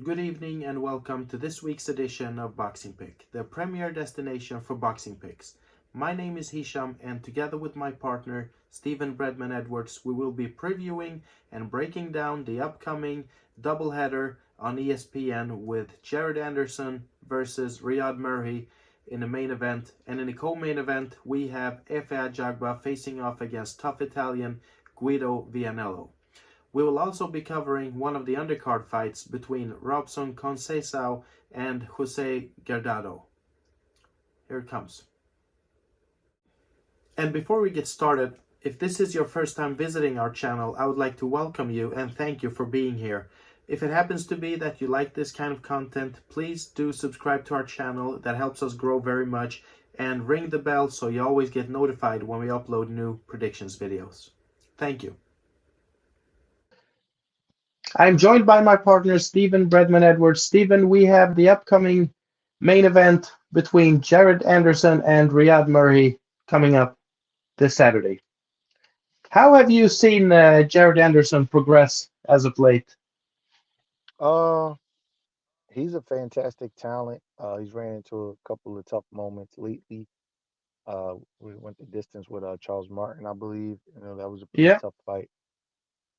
Good evening and welcome to this week's edition of Boxing Pick, the premier destination for boxing picks. My name is Hisham, and together with my partner, Stephen Breadman Edwards, we will be previewing and breaking down the upcoming doubleheader on ESPN with Jared Anderson versus Ryad Merhy in the main event. And in the co-main event, we have Efe Ajagba facing off against tough Italian Guido Vianello. We will also be covering one of the undercard fights between Robson Conceciao and José Guardado. Here it comes. And before we get started, if this is your first time visiting our channel, I would like to welcome you and thank you for being here. If it happens to be that you like this kind of content, please do subscribe to our channel. That helps us grow very much. And ring the bell so you always get notified when we upload new predictions videos. Thank you. I'm joined by my partner, Stephen Breadman Edwards. Stephen, we have the upcoming main event between Jared Anderson and Ryad Merhy coming up this Saturday. How have you seen Jared Anderson progress as of late? Uh, he's a fantastic talent. He's ran into a couple of tough moments lately. We went the distance with Charles Martin, I believe. That was a pretty Yeah. tough fight.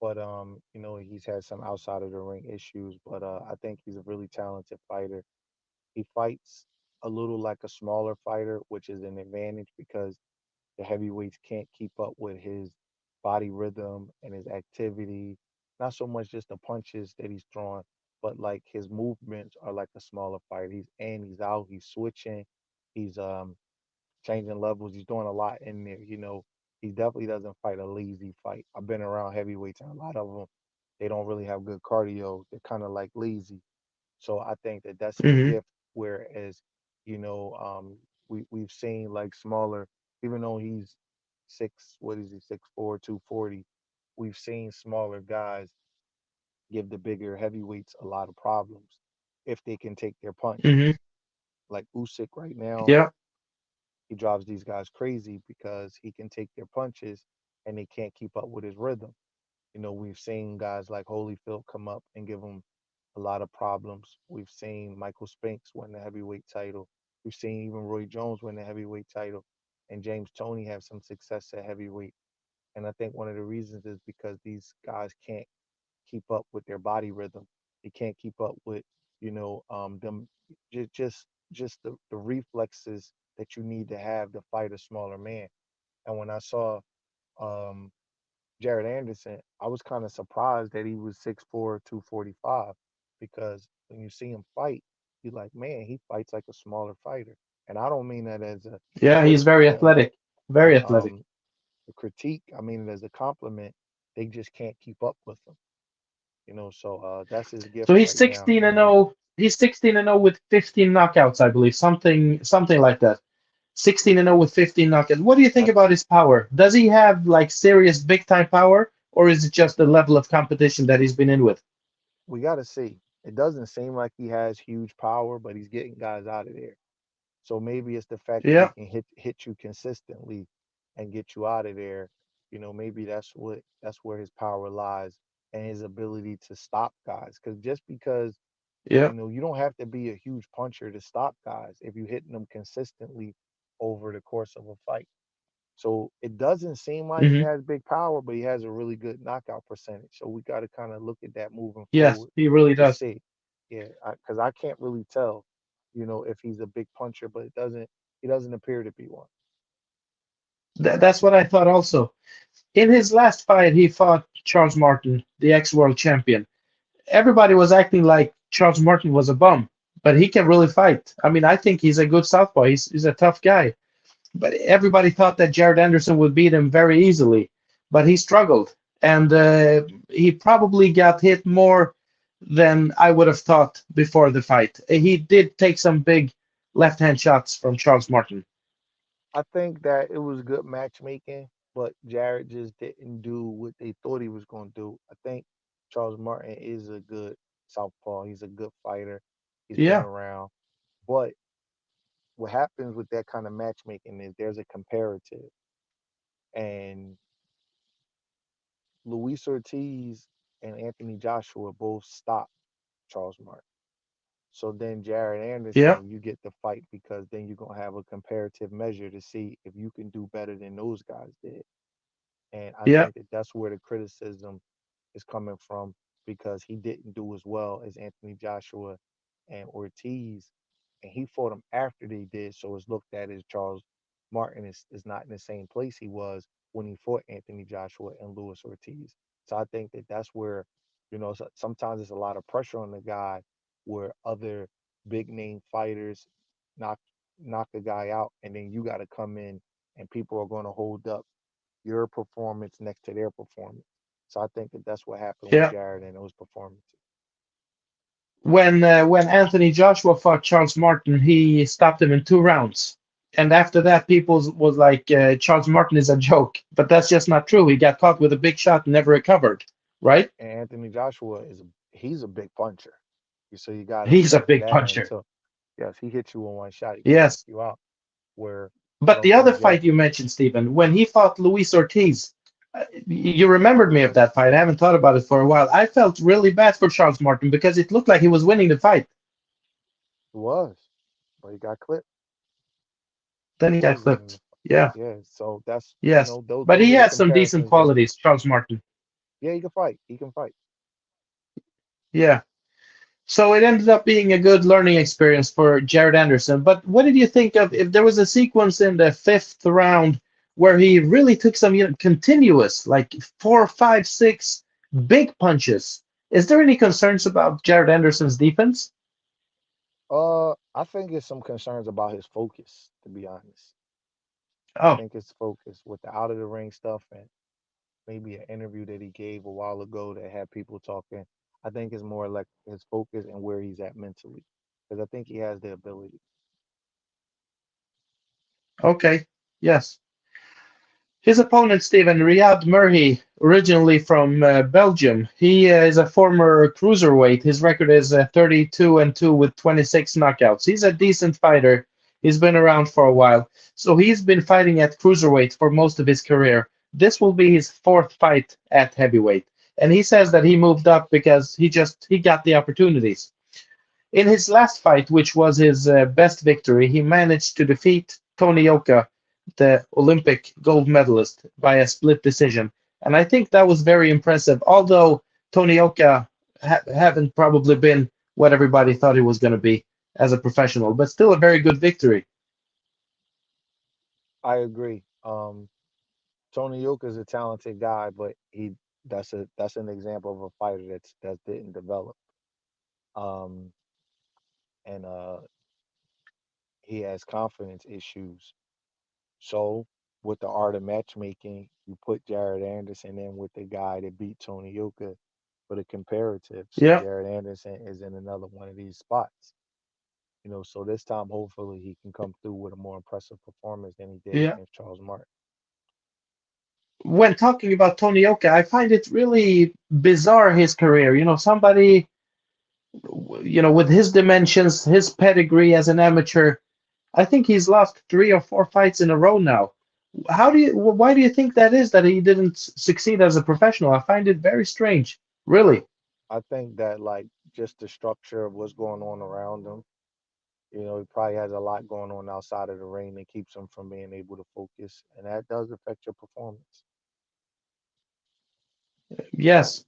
But he's had some outside of the ring issues. But I think he's a really talented fighter. He fights a little like a smaller fighter, which is an advantage because the heavyweights can't keep up with his body rhythm and his activity. Not so much just the punches that he's throwing, but like his movements are like a smaller fighter. He's in, he's out, he's switching, he's changing levels. He's doing a lot in there. He definitely doesn't fight a lazy fight. I've been around heavyweights and a lot of them, they don't really have good cardio. They're kind of like lazy. So I think that that's his Mm-hmm. gift. Whereas, you know, we've seen like smaller, even though he's what is he, 6'4", 240, we've seen smaller guys give the bigger heavyweights a lot of problems if they can take their Mm-hmm. punches. Like Usyk right now, Yeah. he drives these guys crazy because he can take their punches and they can't keep up with his rhythm. We've seen guys like Holyfield come up and give him a lot of problems. We've seen Michael Spinks win the heavyweight title. We've seen even Roy Jones win the heavyweight title, and James Toney have some success at heavyweight. And I think one of the reasons is because these guys can't keep up with their body rhythm. They can't keep up with, them just the reflexes that you need to have to fight a smaller man. And when I saw um, Jared Anderson, I was kind of surprised that he was 6'4", 245, because when you see him fight, you're like, man, he fights like a smaller fighter. And I don't mean that as a Yeah, he's very criticism athletic. Very or athletic. a critique. I mean it as a compliment. They just can't keep up with him, So that's his gift So he's right now. 16 and 0. He's 16 and 0 with 15 knockouts, I believe. Something like that. 16 and 0 with 15 knockouts. What do you think I, about his power? Does he have like serious big time power, or is it just the level of competition that he's been in with? we got to see. It doesn't seem like he has huge power, but he's getting guys out of there. So maybe it's the fact that he Yeah. can hit you consistently and get you out of there. Maybe that's where his power lies, and his ability to stop guys. Because just because Yeah. you don't have to be a huge puncher to stop guys if you're hitting them consistently over the course of a fight. So it doesn't seem like he Hmm. has big power, but he has a really good knockout percentage. So we got to kind of look at that moving Yes, forward he really to does. see. Yeah, because I can't really tell, if he's a big puncher, but he doesn't appear to be one. That's what I thought also. In his last fight, he fought Charles Martin, the ex-world champion. Everybody was acting like Charles Martin was a bum, but he can really fight. I mean, I think he's a good southpaw. He's a tough guy. But everybody thought that Jared Anderson would beat him very easily, but he struggled, and he probably got hit more than I would have thought before the fight. He did take some big left-hand shots from Charles Martin. I think that it was good matchmaking, but Jared just didn't do what they thought he was going to do. I think Charles Martin is a good southpaw. He's a good fighter. He's been Yeah. around, but what happens with that kind of matchmaking is there's a comparative, and Luis Ortiz and Anthony Joshua both stopped Charles Martin. So then Jared Yeah, Anderson, you get the fight because then you're gonna have a comparative measure to see if you can do better than those guys did. And I yeah, think that that's where the criticism is coming from because he didn't do as well as Anthony Joshua and Ortiz, and he fought them after they did. So it's looked at as Charles Martin is not in the same place he was when he fought Anthony Joshua and Luis Ortiz. So I think that that's where, sometimes there's a lot of pressure on the guy where other big name fighters knock knock a guy out, and then you got to come in and people are going to hold up your performance next to their performance. So I think that that's what happened with yeah. Jared and those performances. When Anthony Joshua fought Charles Martin, he stopped him in 2 rounds. And after that, people was like, Charles Martin is a joke. But that's just not true. He got caught with a big shot and never recovered, right? And Anthony Joshua he's a big puncher. So you got to He's a factor big that puncher. into. Yes, he hits you with one shot, he can knock Yes. you out. Where I But don't the other think fight you mentioned, Stephen, when he fought Luis Ortiz, you remembered me of that fight. I haven't thought about it for a while. I felt really bad for Charles Martin because it looked like he was winning the fight. he was, but he got clipped. Then He he got was winning clipped. the fight. Yeah, Yeah, so that's yes. those But those he are the has some decent comparisons that qualities, Charles Martin. yeah, he can fight. He can fight. Yeah. So it ended up being a good learning experience for Jared Anderson. But what did you think of if there was a sequence in the fifth round where he really took some continuous, like 4, 5, 6 big punches? Is there any concerns about Jared Anderson's defense? I think it's some concerns about his focus, to be honest. I Oh, think his focus with the out of the ring stuff and maybe an interview that he gave a while ago that had people talking. I think it's more like his focus and where he's at mentally, because I think he has the ability. okay. Yes. His opponent, Stephen Ryad Merhy, originally from Belgium, he is a former cruiserweight. His record is 32-2 with 26 knockouts. He's a decent fighter. He's been around for a while. So he's been fighting at cruiserweight for most of his career. This will be his fourth fight at heavyweight. And he says that he moved up because he got the opportunities. In his last fight, which was his best victory, he managed to defeat Tony Yoka, the Olympic gold medalist, by a split decision. And I think that was very impressive, although Tony Yoka haven't probably been what everybody thought he was going to be as a professional, but still a very good victory. I agree. Tony Yoka is a talented guy, but that's an example of a fighter that didn't develop. Um, and he has confidence issues. So with the art of matchmaking, you put Jared Anderson in with the guy that beat Tony Yoka for the comparative. So Yeah, Jared Anderson is in another one of these spots. So this time hopefully he can come through with a more impressive performance than he did yeah. against Charles Martin. When talking about Tony Yoka, I find it really bizarre his career. Somebody, with his dimensions, his pedigree as an amateur, I think he's lost 3 or 4 fights in a row now. Why do you think that is that he didn't succeed as a professional? I find it very strange, really. I think that like just the structure of what's going on around him, he probably has a lot going on outside of the ring that keeps him from being able to focus, and that does affect your performance. Yes,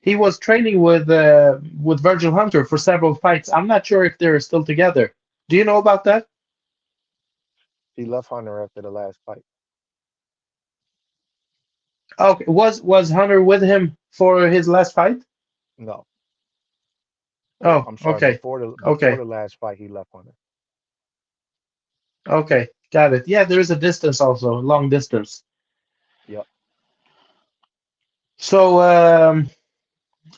he was training with Virgil Hunter for several fights. I'm not sure if they're still together. Do you know about that? He left Hunter after the last fight. Okay, was Hunter with him for his last fight? No, Oh, I'm sorry. okay, Before okay, the last fight, he left Hunter. okay, got it. Yeah, there is a distance also, long distance. Yep. So,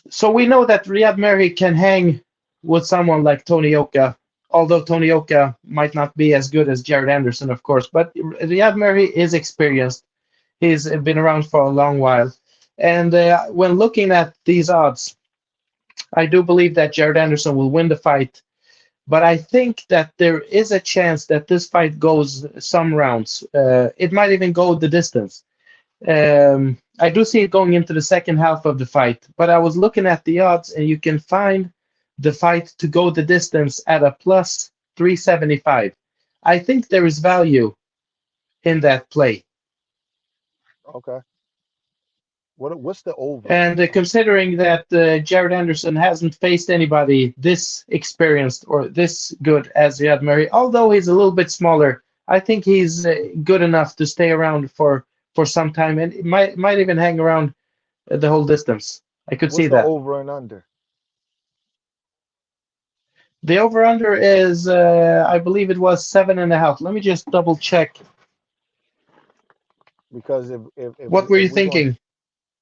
so we know that Riyad Merhy can hang with someone like Tony Oka, although Tony Oka might not be as good as Jared Anderson, of course. But Riyad Merhy is experienced. He's been around for a long while. And when looking at these odds, I do believe that Jared Anderson will win the fight. But I think that there is a chance that this fight goes some rounds. It might even go the distance. I do see it going into the second half of the fight, but I was looking at the odds, and you can find the fight to go the distance at a plus 375. I think there is value in that play. Okay. What's the over? And considering that Jared Anderson hasn't faced anybody this experienced or this good as Ryad Merhy, although he's a little bit smaller, I think he's good enough to stay around for some time and might even hang around the whole distance. I could see What's the that. over and under? The over under is, I believe it was 7.5. Let me just double check. Because What were you thinking?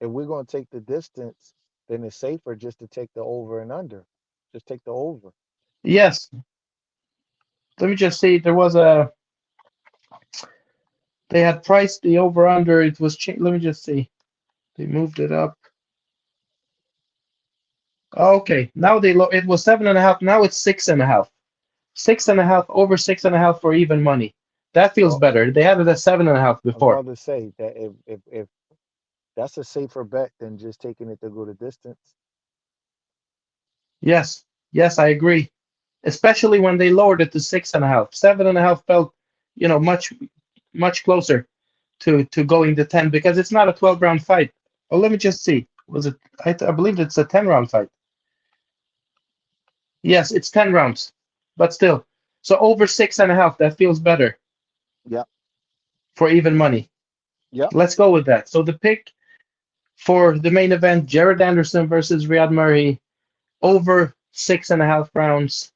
if we're gonna take the distance, then it's safer just to take the over and under. Just take the over. Yes. Let me just see. They had priced the over under. It was, let me just see. They moved it up. Okay, now it was 7.5. Now it's 6.5. 6.5 over 6.5 for even money. That feels Well, better. They had it at 7.5 I was before. about to say that if that's a safer bet than just taking it to go the distance. Yes, yes, I agree. Especially when they lowered it to 6.5. 7.5 felt, much closer to going to 10 because it's not a 12 round fight. Oh, let me just see. Was it? I believe it's a 10 round fight. Yes, it's 10 rounds, but still. So over 6.5, that feels better Yep. for even money. Yep. Let's go with that. So the pick for the main event, Jared Anderson versus Ryad Merhy, over 6.5 rounds,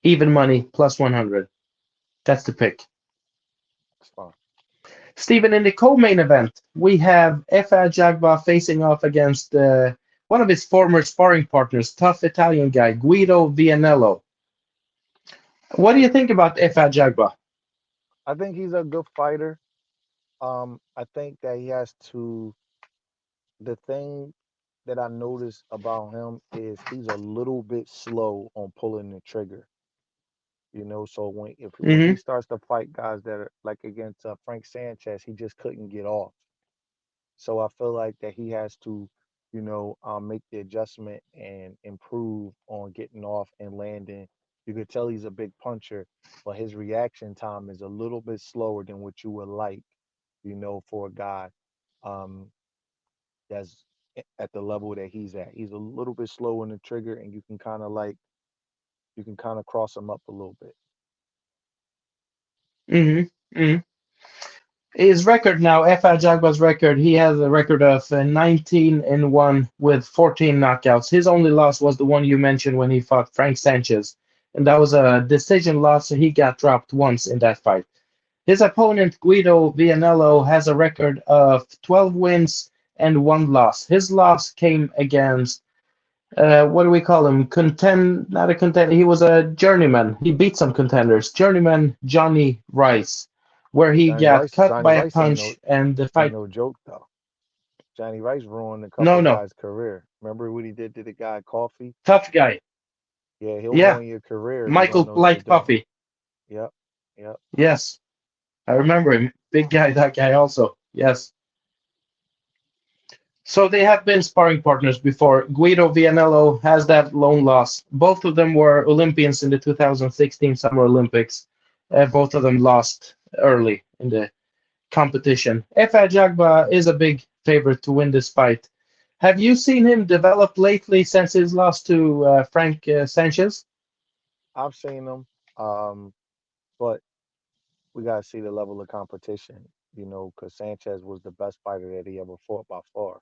even money, plus 100. That's the pick. It's fine. Stephen, in the co-main event, we have Efe Ajagba facing off against one of his former sparring partners, tough Italian guy, Guido Vianello. What do you think about Efe Ajagba? I think he's a good fighter. I think that he has to. The thing that I notice about him is he's a little bit slow on pulling the trigger. So when he Mm-hmm. starts to fight guys that are like against Frank Sanchez, he just couldn't get off. So I feel like that he has to, make the adjustment and improve on getting off and landing. You could tell he's a big puncher, but his reaction time is a little bit slower than what you would like, for a guy um, that's at the level that he's at. He's a little bit slow in the trigger, and you can kind of cross him up a little bit. Mm-hmm. Mm-hmm. His record now, Efe Ajagba's record, he has a record of 19-1 with 14 knockouts. His only loss was the one you mentioned when he fought Frank Sanchez, and that was a decision loss, so he got dropped once in that fight. His opponent, Guido Vianello, has a record of 12 wins and one loss. His loss came against, what do we call him? Not a contender. He was a journeyman. He beat some contenders. Journeyman Johnny Rice, where he got cut Johnny by a Rice punch and the ain't fight. no joke though. Johnny Rice ruined a No, couple no, guys' career. Remember what he did to the guy Coffee? tough guy. Yeah, he'll Yeah, ruin your career if you don't Michael know what you're Polite doing. Coffee. Yep, yep. Yes, I remember him. Big guy, that guy also. Yes. So they have been sparring partners before. Guido Vianello has that lone loss. Both of them were Olympians in the 2016 Summer Olympics. Both of them lost early in the competition. Efe Ajagba is a big favorite to win this fight. Have you seen him develop lately since his loss to Frank Sanchez? I've seen them, but we gotta see the level of competition. Because Sanchez was the best fighter that he ever fought by far,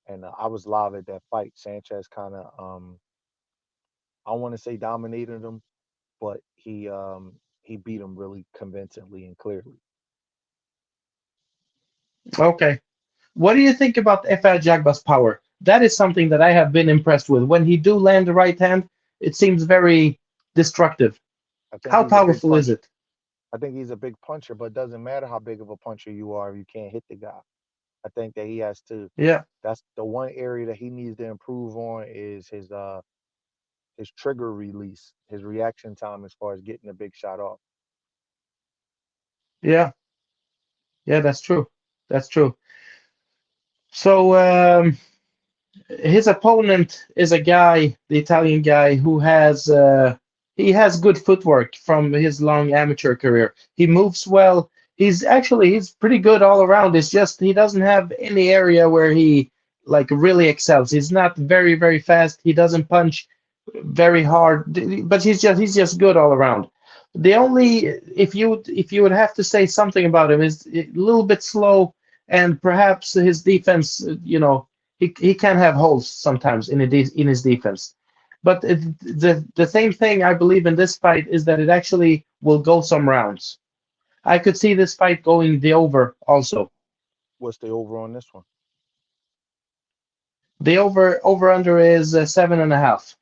and I was live at that fight. Sanchez kind of, I don't want to say dominated him, but he beat him really convincingly and clearly. Okay. What do you think about Efe Ajagba's power? That is something that I have been impressed with. When he do land the right hand, it seems very destructive. I think How he's a big powerful is puncher. it? I think he's a big puncher, but it doesn't matter how big of a puncher you are if you can't hit the guy. I think that he has to. Yeah, That's the one area that he needs to improve on is his trigger release, his reaction time as far as getting a big shot off. yeah, yeah. That's true. That's true. So his opponent is a guy, the Italian guy, who has he has good footwork from his long amateur career. He moves well. He's pretty good all around. It's just he doesn't have any area where he like really excels. He's not very fast. He doesn't punch very hard, but he's just good all around. The only if you would have to say something about him is a little bit slow, and perhaps his defense, he can have holes sometimes in his defense. But the same thing I believe in this fight is that it actually will go some rounds. I could see this fight going the over also. What's the over on this one? The over under is 7.5.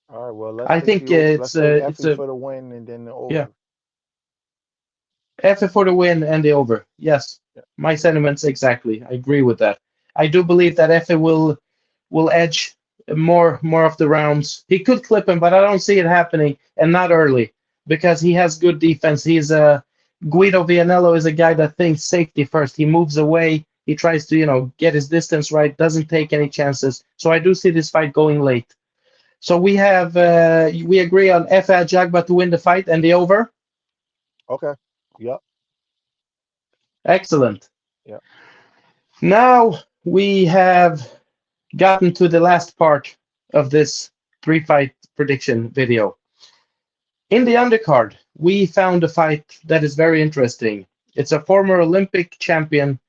All right, well, let's I take the think over. it's Let's take a it's Effie a for the win and then the yeah. over. Efe for the win and the over. Yes, Yeah. my sentiments exactly. I agree with that. I do believe that Efe will edge more of the rounds. He could clip him, but I don't see it happening, and not early because he has good defense. He's a Guido Vianello is a guy that thinks safety first. He moves away. He tries to get his distance right. Doesn't take any chances. So I do see this fight going late. So we agree on Efe Ajagba to win the fight and the over. Okay. Yep. Excellent. Yep. Now we have gotten to the last part of this three-fight prediction video. In the undercard, we found a fight that is very interesting. It's a former Olympic champion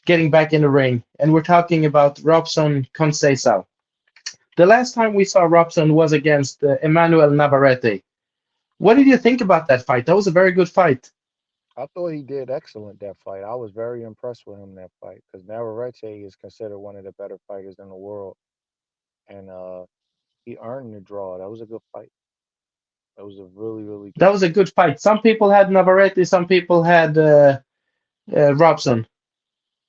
getting back in the ring, and we're talking about Robson Conceição. The last time we saw Robson was against Emmanuel Navarrete. What did you think about that fight? That was a very good fight. I thought he did excellent that fight. I was very impressed with him that fight because Navarrete is considered one of the better fighters in the world, and he earned the draw. That was a good fight. That was a really good That was a fight. good fight. Some people had Navarrete, some people had Robson.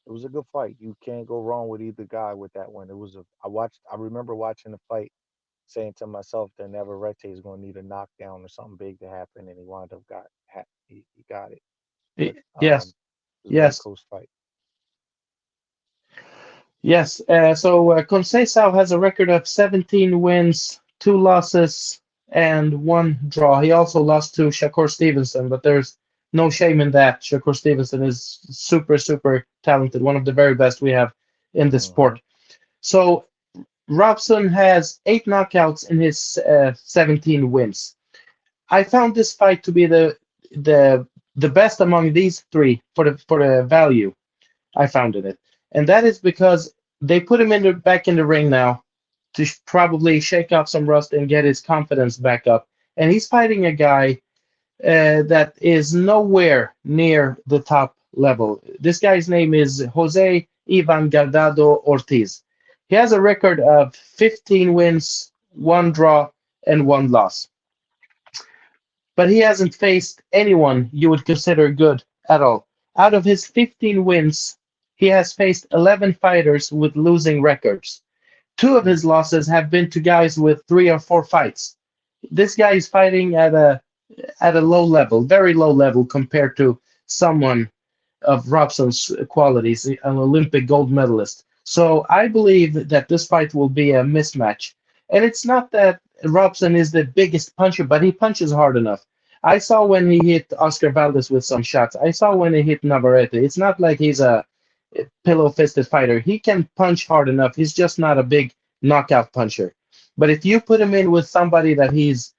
It was a good fight. You can't go wrong with either guy with that one. It was a. I watched. I remember watching the fight, saying to myself that Navarrete is going to need a knockdown or something big to happen, and he wound up he got it. But Yes, it was a very yes. close fight. Yes, so Conceição has a record of 17 wins, 2 losses, and 1 draw. He also lost to Shakur Stevenson, but there's no shame in that. Shakur Stevenson is super talented, one of the very best we have in the Hmm. sport. So Robson has 8 knockouts in his 17 wins. I found this fight to be the the best among these three for the value. I found in it, and that is because they put him back in the ring now to probably shake off some rust and get his confidence back up. And he's fighting a guy that is nowhere near the top level. This guy's name is José Ivan Guardado Ortiz. He has a record of 15 wins, 1 draw, and 1 loss. But he hasn't faced anyone you would consider good at all. Out of his 15 wins, he has faced 11 fighters with losing records. Two of his losses have been to guys with 3 or 4 fights. This guy is fighting at a low level, very low level compared to someone of Robson's qualities, an Olympic gold medalist. So I believe that this fight will be a mismatch. And it's not that Robson is the biggest puncher, but he punches hard enough. I saw when he hit Oscar Valdez with some shots. I saw when he hit Navarrete. It's not like he's a pillow fisted fighter. He can punch hard enough. He's just not a big knockout puncher. But if you put him in with somebody that he's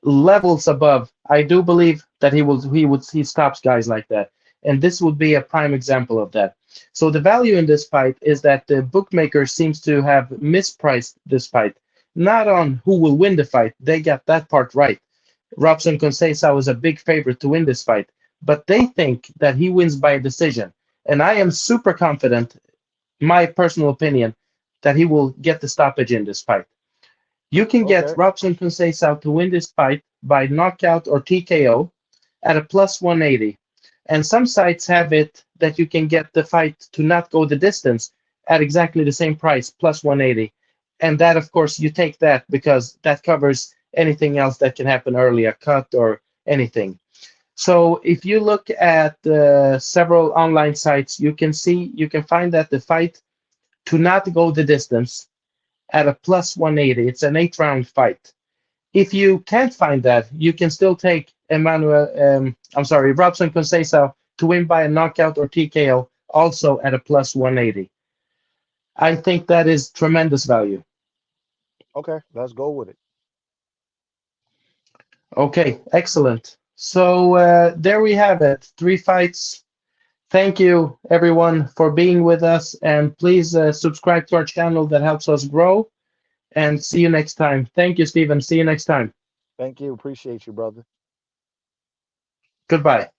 levels above, I do believe that he stops guys like that. And this would be a prime example of that. So the value in this fight is that the bookmaker seems to have mispriced this fight, not on who will win the fight. They got that part right. Robson Conceição is a big favorite to win this fight, but they think that he wins by a decision. And I am super confident, my personal opinion, that he will get the stoppage in this fight. You can get Okay. Robson Conceição to win this fight by knockout or TKO at a plus 180. And some sites have it that you can get the fight to not go the distance at exactly the same price, plus 180. And that, of course, you take that because that covers anything else that can happen early, a cut or anything. So if you look at several online sites, you can find that the fight to not go the distance at a plus 180. It's an 8 round fight. If you can't find that, you can still take Robson Conceição to win by a knockout or TKO, also at a plus 180. I think that is tremendous value. Okay, let's go with it. Okay, excellent. So there we have it. 3 fights. Thank you, everyone, for being with us. And please subscribe to our channel. That helps us grow. And see you next time. Thank you, Stephen. See you next time. Thank you. Appreciate you, brother. Goodbye.